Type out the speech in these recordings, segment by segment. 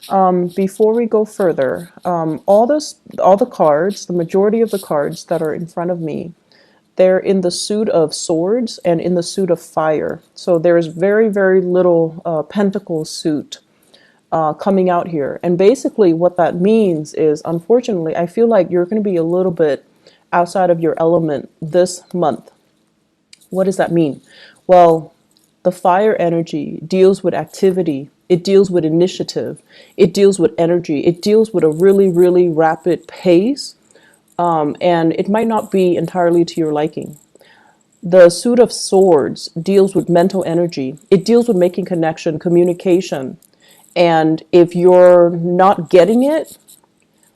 Before we go further, all the cards, the majority of the cards that are in front of me, they're in the suit of swords and in the suit of fire. So there's very, very little pentacle suit coming out here. And basically what that means is, unfortunately, I feel like you're going to be a little bit outside of your element this month. What does that mean? Well, the fire energy deals with activity. It deals with initiative. It deals with energy. It deals with a really, really rapid pace. And it might not be entirely to your liking. The suit of swords deals with mental energy. It deals with making connection, communication. And if you're not getting it,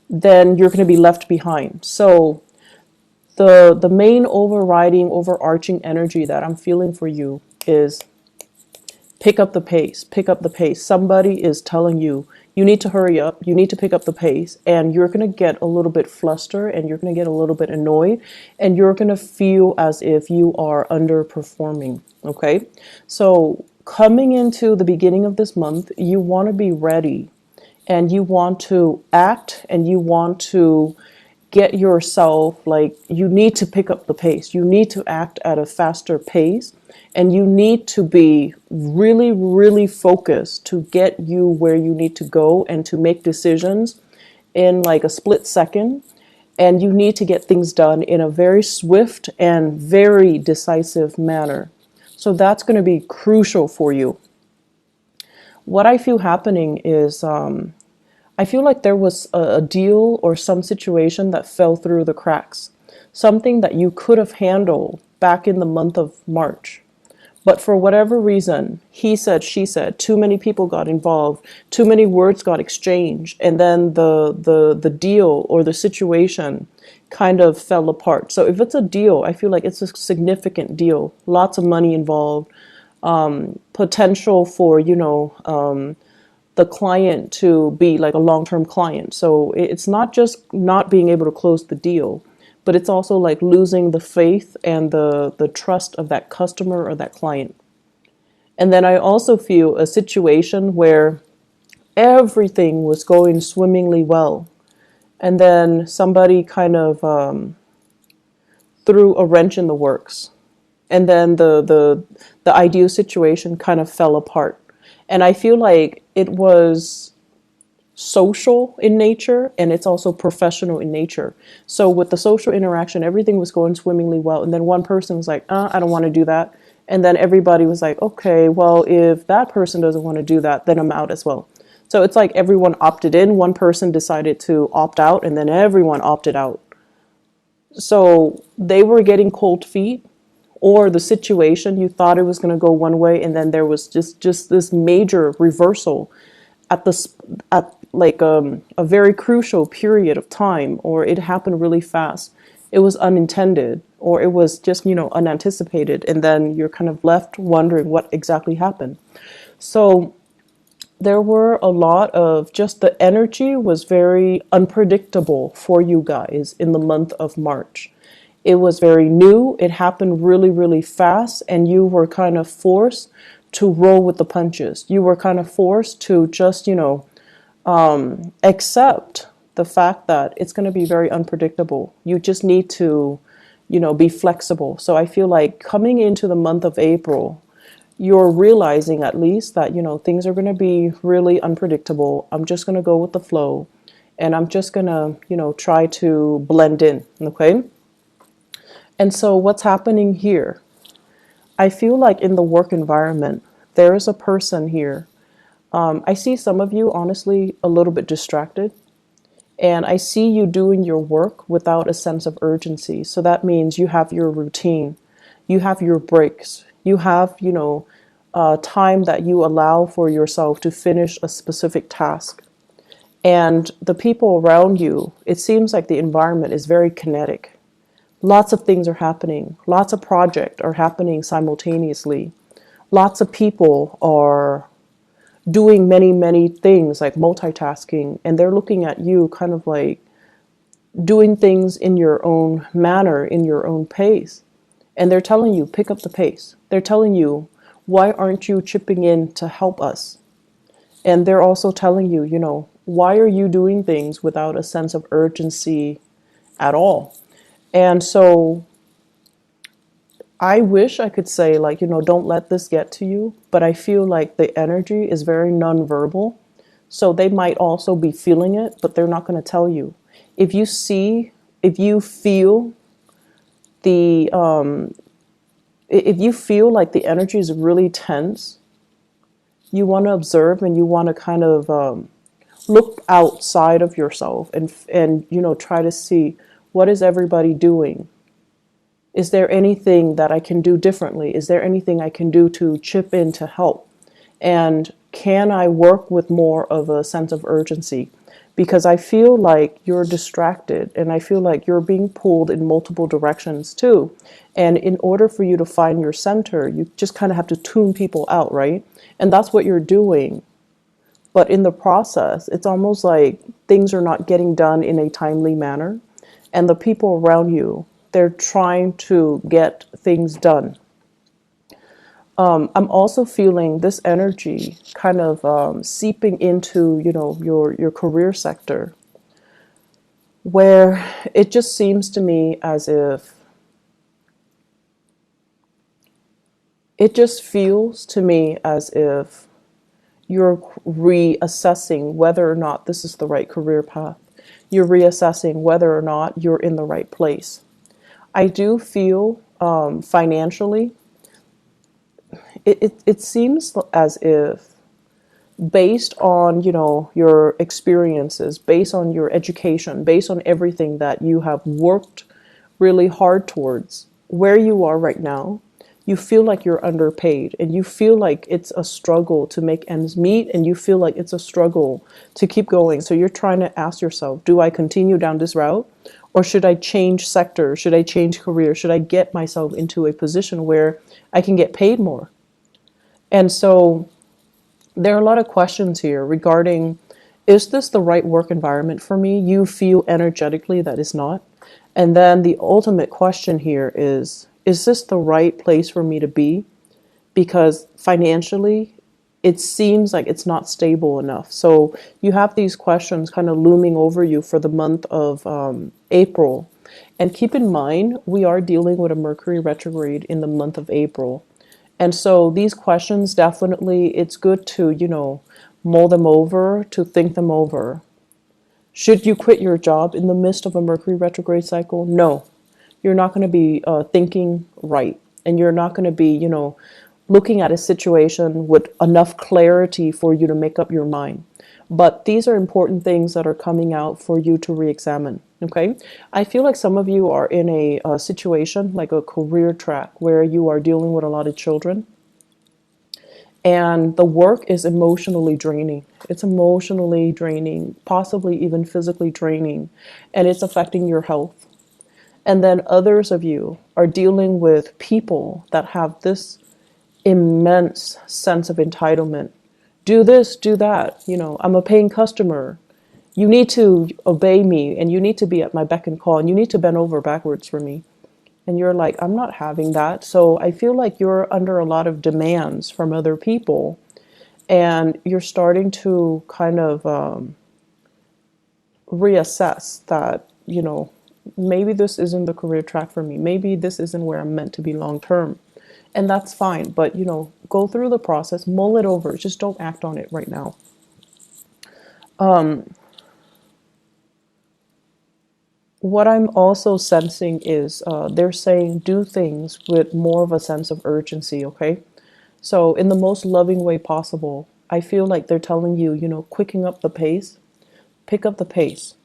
then you're going to be left behind. So the main overriding, overarching energy that I'm feeling for you is pick up the pace, pick up the pace. Somebody is telling you, you need to hurry up, you need to pick up the pace, and you're going to get a little bit flustered and you're going to get a little bit annoyed and you're going to feel as if you are underperforming. Okay. So coming into the beginning of this month, you want to be ready and you want to act and you want to get yourself, like, you need to pick up the pace. You need to act at a faster pace and you need to be really, really focused to get you where you need to go and to make decisions in like a split second. And you need to get things done in a very swift and very decisive manner. So that's going to be crucial for you. What I feel happening is, I feel like there was a deal or some situation that fell through the cracks. Something that you could have handled back in the month of March. But for whatever reason, he said, she said, too many people got involved, too many words got exchanged, and then the deal or the situation kind of fell apart. So if it's a deal, I feel like it's a significant deal. Lots of money involved, potential for, the client to be like a long-term client. So it's not just not being able to close the deal, but it's also like losing the faith and the trust of that customer or that client. And then I also feel a situation where everything was going swimmingly well. And then somebody kind of threw a wrench in the works. And then the ideal situation kind of fell apart. And I feel like it was social in nature and it's also professional in nature. So with the social interaction, everything was going swimmingly well. And then one person was like, I don't want to do that. And then everybody was like, okay, well, if that person doesn't want to do that, then I'm out as well. So it's like everyone opted in. One person decided to opt out and then everyone opted out. So they were getting cold feet, or the situation, you thought it was going to go one way and then there was just this major reversal at this at like a very crucial period of time, or it happened really fast. It was unintended, or it was just, unanticipated, and then you're kind of left wondering what exactly happened. So there were a lot of, just the energy was very unpredictable for you guys in the month of March. It was very new. It happened really, really fast, and you were kind of forced to roll with the punches. You were kind of forced to just, accept the fact that it's going to be very unpredictable. You just need to, be flexible. So I feel like coming into the month of April, you're realizing at least that, things are going to be really unpredictable. I'm just going to go with the flow, and I'm just going to, try to blend in. Okay. And so what's happening here? I feel like in the work environment, there is a person here. I see some of you, honestly, a little bit distracted. And I see you doing your work without a sense of urgency. So that means you have your routine. You have your breaks. You have, time that you allow for yourself to finish a specific task. And the people around you, it seems like the environment is very kinetic. Lots of things are happening. Lots of projects are happening simultaneously. Lots of people are doing many, many things, like multitasking, and they're looking at you kind of like doing things in your own manner, in your own pace. And they're telling you, pick up the pace. They're telling you, why aren't you chipping in to help us? And they're also telling you, why are you doing things without a sense of urgency at all? And so I wish I could say, like, don't let this get to you, but I feel like the energy is very nonverbal. So they might also be feeling it, but they're not going to tell you. If you see, if you feel the, if you feel like the energy is really tense, you want to observe and you want to kind of look outside of yourself and try to see, what is everybody doing? Is there anything that I can do differently? Is there anything I can do to chip in to help? And can I work with more of a sense of urgency? Because I feel like you're distracted and I feel like you're being pulled in multiple directions too. And in order for you to find your center, you just kind of have to tune people out, right? And that's what you're doing. But in the process, it's almost like things are not getting done in a timely manner. And the people around you, they're trying to get things done. I'm also feeling this energy kind of seeping into, your career sector, where it just seems to me as if it just feels to me as if you're reassessing whether or not this is the right career path. You're reassessing whether or not you're in the right place. I do feel financially, it seems as if based on, your experiences, based on your education, based on everything that you have worked really hard towards, where you are right now, you feel like you're underpaid and you feel like it's a struggle to make ends meet and you feel like it's a struggle to keep going. So you're trying to ask yourself, do I continue down this route or should I change sector? Should I change career? Should I get myself into a position where I can get paid more? And so there are a lot of questions here regarding, is this the right work environment for me? You feel energetically that is not. And then the ultimate question here is this the right place for me to be? Because financially, it seems like it's not stable enough. So you have these questions kind of looming over you for the month of April. And keep in mind, we are dealing with a Mercury retrograde in the month of April. And so these questions, definitely, it's good to, mull them over, to think them over. Should you quit your job in the midst of a Mercury retrograde cycle? No, you're not going to be thinking right. And you're not going to be, looking at a situation with enough clarity for you to make up your mind. But these are important things that are coming out for you to re-examine. Okay, I feel like some of you are in a situation like a career track where you are dealing with a lot of children and the work is emotionally draining. It's emotionally draining, possibly even physically draining, and it's affecting your health. And then others of you are dealing with people that have this immense sense of entitlement. Do this, do that. I'm a paying customer. You need to obey me and you need to be at my beck and call and you need to bend over backwards for me. And you're like, I'm not having that. So I feel like you're under a lot of demands from other people and you're starting to kind of reassess that, maybe this isn't the career track for me. Maybe this isn't where I'm meant to be long term. And that's fine. But, go through the process, mull it over. Just don't act on it right now. What I'm also sensing is they're saying do things with more of a sense of urgency, okay? So in the most loving way possible, I feel like they're telling you, quicken up the pace, pick up the pace.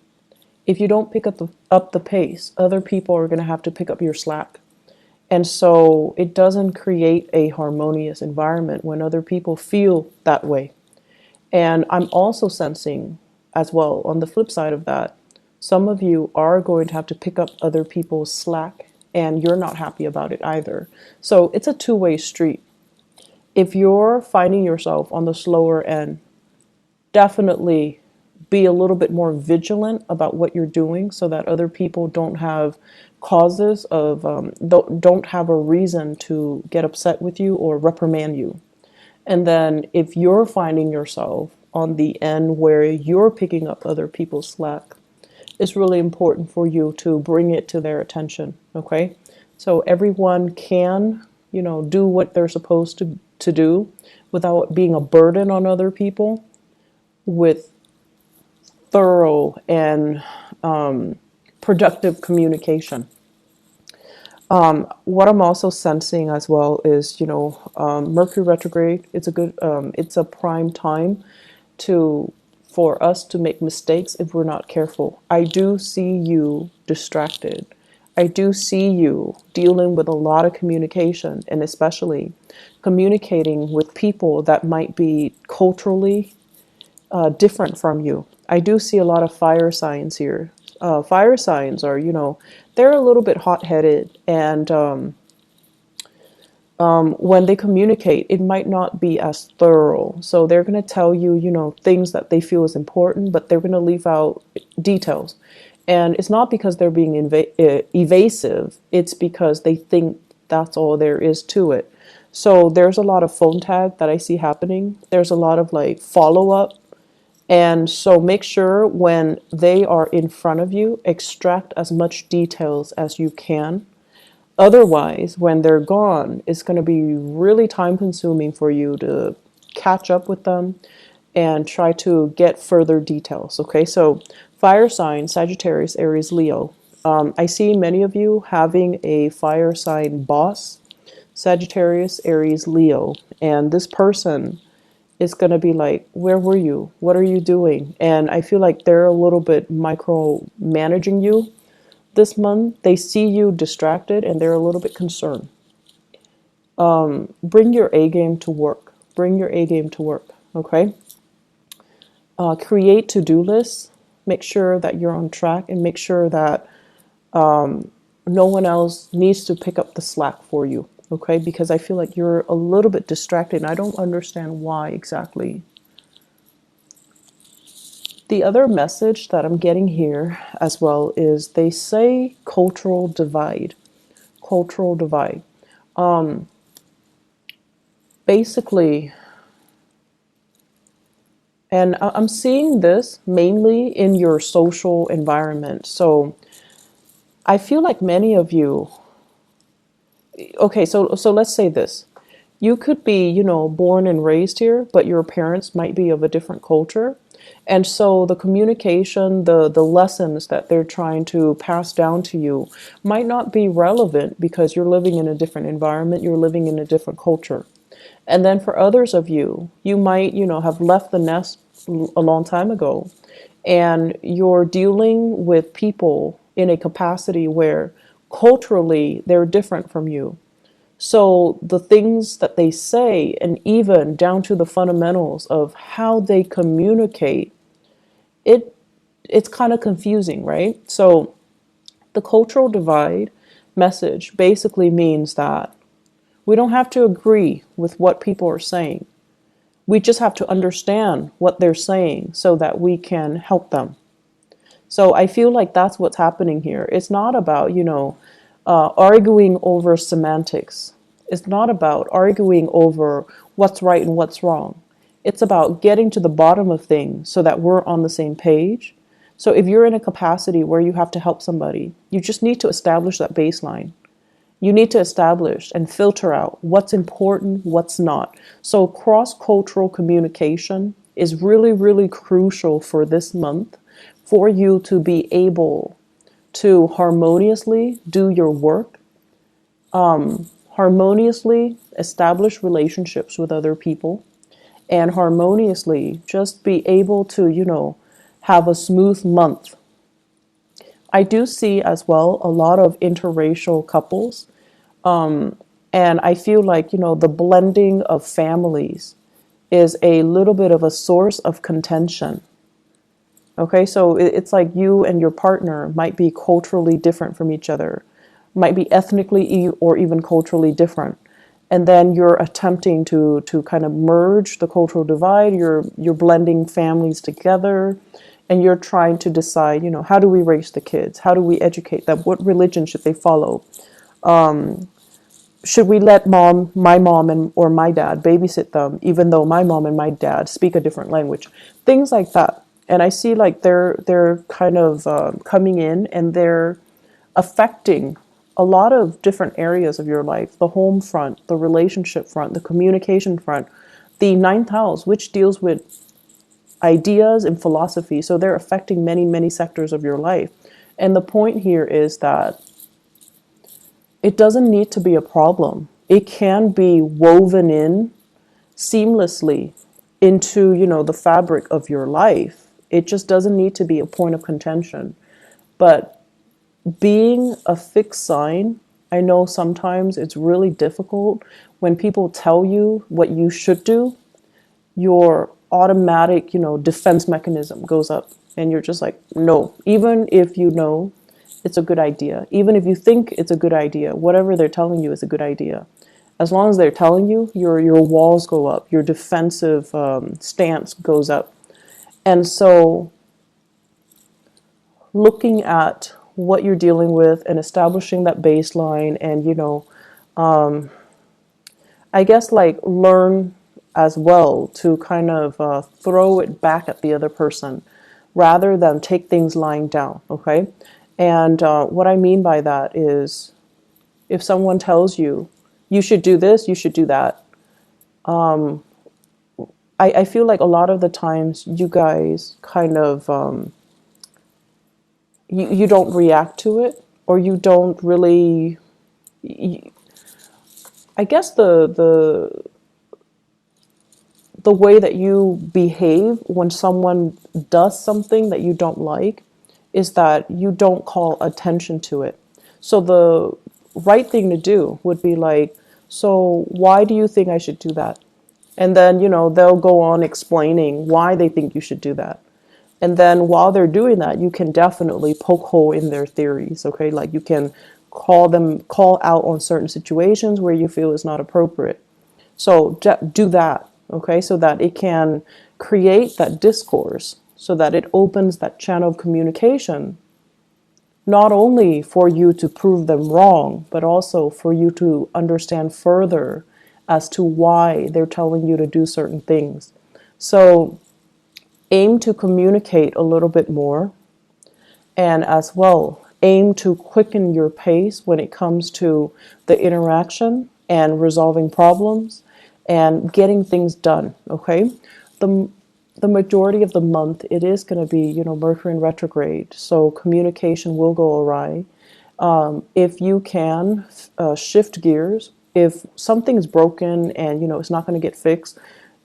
If you don't pick up the pace, other people are going to have to pick up your slack. And so it doesn't create a harmonious environment when other people feel that way. And I'm also sensing as well, on the flip side of that, some of you are going to have to pick up other people's slack and you're not happy about it either. So it's a two-way street. If you're finding yourself on the slower end, definitely be a little bit more vigilant about what you're doing so that other people don't have causes of, don't have a reason to get upset with you or reprimand you. And then if you're finding yourself on the end where you're picking up other people's slack, it's really important for you to bring it to their attention, okay? So everyone can, do what they're supposed to do without being a burden on other people, with thorough and productive communication. What I'm also sensing as well is, Mercury retrograde. It's a prime time to for us to make mistakes if we're not careful. I do see you distracted. I do see you dealing with a lot of communication, and especially communicating with people that might be culturally different from you. I do see a lot of fire signs here. Fire signs are, they're a little bit hot-headed, and when they communicate, it might not be as thorough. So they're going to tell you, things that they feel is important, but they're going to leave out details. And it's not because they're being evasive. It's because they think that's all there is to it. So there's a lot of phone tag that I see happening. There's a lot of like follow-up. And so make sure when they are in front of you, extract as much details as you can. Otherwise, when they're gone, it's going to be really time consuming for you to catch up with them and try to get further details. Okay, so fire sign, Sagittarius, Aries, Leo. I see many of you having a fire sign boss, Sagittarius, Aries, Leo, and this person is going to be like, where were you? What are you doing? And I feel like they're a little bit micromanaging you this month. They see you distracted and they're a little bit concerned. Bring your A game to work. Bring your A game to work, okay? Create to-do lists. Make sure that you're on track and make sure that no one else needs to pick up the slack for you, okay? Because I feel like you're a little bit distracted and I don't understand why exactly. The other message that I'm getting here as well is they say cultural divide. Cultural divide. Basically, and I'm seeing this mainly in your social environment. So I feel like many of you, okay, so let's say this. You could be, born and raised here, but your parents might be of a different culture. And so the communication, the lessons that they're trying to pass down to you might not be relevant because you're living in a different environment, you're living in a different culture. And then for others of you, you might, have left the nest a long time ago, and you're dealing with people in a capacity where culturally they're different from you. So the things that they say, and even down to the fundamentals of how they communicate, it's kind of confusing, right? So the cultural divide message basically means that we don't have to agree with what people are saying. We just have to understand what they're saying so that we can help them. So I feel like that's what's happening here. It's not about, arguing over semantics. It's not about arguing over what's right and what's wrong. It's about getting to the bottom of things so that we're on the same page. So if you're in a capacity where you have to help somebody, you just need to establish that baseline. You need to establish and filter out what's important, what's not. So cross-cultural communication is really, really crucial for this month for you to be able to harmoniously do your work, harmoniously establish relationships with other people, and harmoniously just be able to, have a smooth month. I do see as well a lot of interracial couples. And I feel like, the blending of families is a little bit of a source of contention. Okay, so it's like you and your partner might be culturally different from each other, might be ethnically or even culturally different. And then you're attempting to kind of merge the cultural divide, you're blending families together, and you're trying to decide, how do we raise the kids? How do we educate them? What religion should they follow? should we let my mom and or my dad babysit them, even though my mom and my dad speak a different language? Things like that. And I see like they're kind of coming in and they're affecting a lot of different areas of your life: the home front, the relationship front, the communication front, the ninth house, which deals with ideas and philosophy. So they're affecting many, many sectors of your life. And the point here is that it doesn't need to be a problem. It can be woven in seamlessly into, the fabric of your life. It just doesn't need to be a point of contention. But being a fixed sign, I know sometimes it's really difficult when people tell you what you should do. Your automatic, defense mechanism goes up and you're just like, no, even if you know it's a good idea, even if you think it's a good idea, whatever they're telling you is a good idea. As long as they're telling you, your walls go up, your defensive stance goes up. And so looking at what you're dealing with and establishing that baseline and, I guess like learn as well to kind of throw it back at the other person rather than take things lying down, okay? And what I mean by that is if someone tells you, you should do this, you should do that, I feel like a lot of the times you guys kind of, you don't react to it or you don't really, I guess the way that you behave when someone does something that you don't like is that you don't call attention to it. So the right thing to do would be like, so why do you think I should do that? And then, they'll go on explaining why they think you should do that. And then while they're doing that, you can definitely poke hole in their theories, okay? Like you can call out on certain situations where you feel is not appropriate. So do that, okay, so that it can create that discourse, so that it opens that channel of communication, not only for you to prove them wrong, but also for you to understand further as to why they're telling you to do certain things. So aim to communicate a little bit more, and as well aim to quicken your pace when it comes to the interaction and resolving problems and getting things done, okay? The majority of the month it is going to be, Mercury in retrograde, so communication will go awry. If you can shift gears, if something's broken and it's not going to get fixed,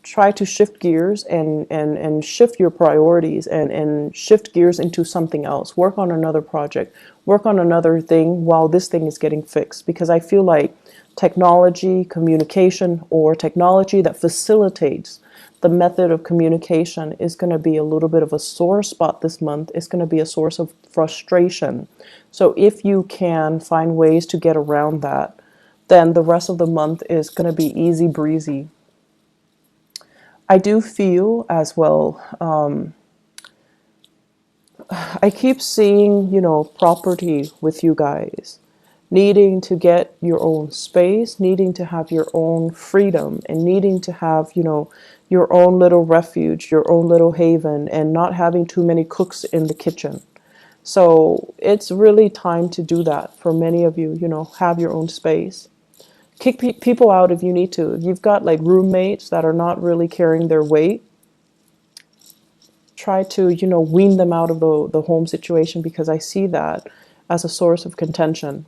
try to shift gears and shift your priorities and shift gears into something else. Work on another project, work on another thing while this thing is getting fixed. Because I feel like technology, communication, or technology that facilitates the method of communication is going to be a little bit of a sore spot this month. It's going to be a source of frustration. So if you can find ways to get around that, then the rest of the month is going to be easy breezy. I do feel as well, I keep seeing, property with you guys, needing to get your own space, needing to have your own freedom, and needing to have, your own little refuge, your own little haven, and not having too many cooks in the kitchen. So it's really time to do that for many of you, have your own space. Kick people out if you need to. If you've got like roommates that are not really carrying their weight, try to, wean them out of the home situation, because I see that as a source of contention.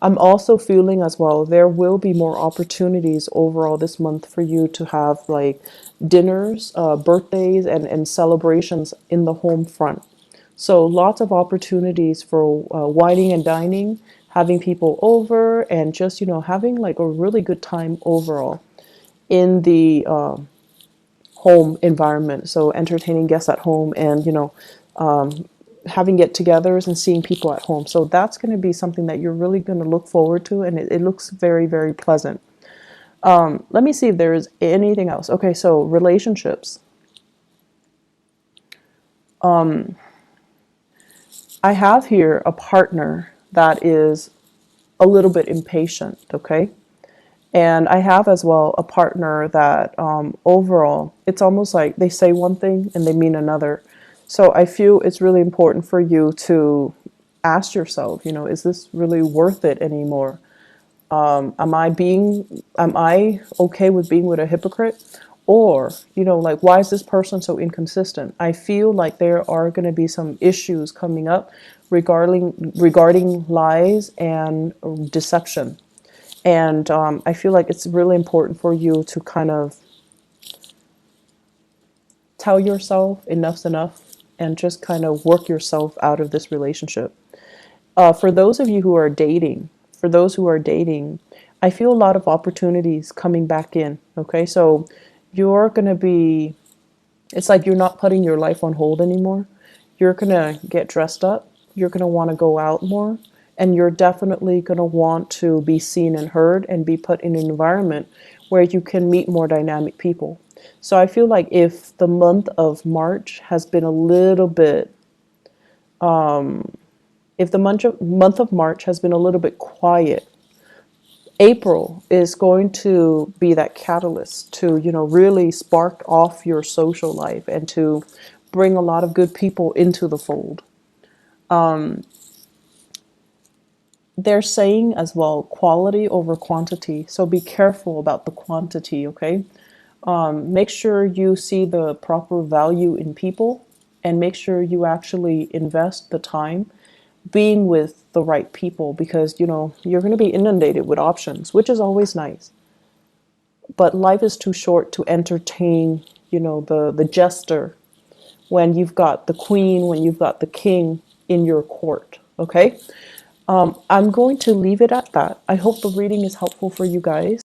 I'm also feeling as well, there will be more opportunities overall this month for you to have like dinners, birthdays, and celebrations in the home front. So lots of opportunities for wining and dining, having people over, and just, having like a really good time overall in the home environment. So entertaining guests at home and, having get-togethers and seeing people at home. So that's going to be something that you're really going to look forward to, and it looks very, very pleasant. Let me see if there is anything else. Okay, so relationships. I have here a partner that is a little bit impatient, okay? And I have as well a partner that overall, it's almost like they say one thing and they mean another. So I feel it's really important for you to ask yourself, is this really worth it anymore? Am I okay with being with a hypocrite? Or, like, why is this person so inconsistent? I feel like there are going to be some issues coming up regarding lies and deception. And I feel like it's really important for you to kind of tell yourself enough's enough and just kind of work yourself out of this relationship. For those of you who are dating, for those who are dating, I feel a lot of opportunities coming back in. Okay, so you're going to be, it's like you're not putting your life on hold anymore. You're going to get dressed up. You're going to want to go out more. And you're definitely going to want to be seen and heard and be put in an environment where you can meet more dynamic people. So I feel like if the month of March has been a little bit, if the month of March has been a little bit quiet, April is going to be that catalyst to, really spark off your social life and to bring a lot of good people into the fold. They're saying as well, quality over quantity. So be careful about the quantity, okay? Make sure you see the proper value in people and make sure you actually invest the time being with the right people because, you're going to be inundated with options, which is always nice. But life is too short to entertain, the jester when you've got the queen, when you've got the king in your court, okay? I'm going to leave it at that. I hope the reading is helpful for you guys.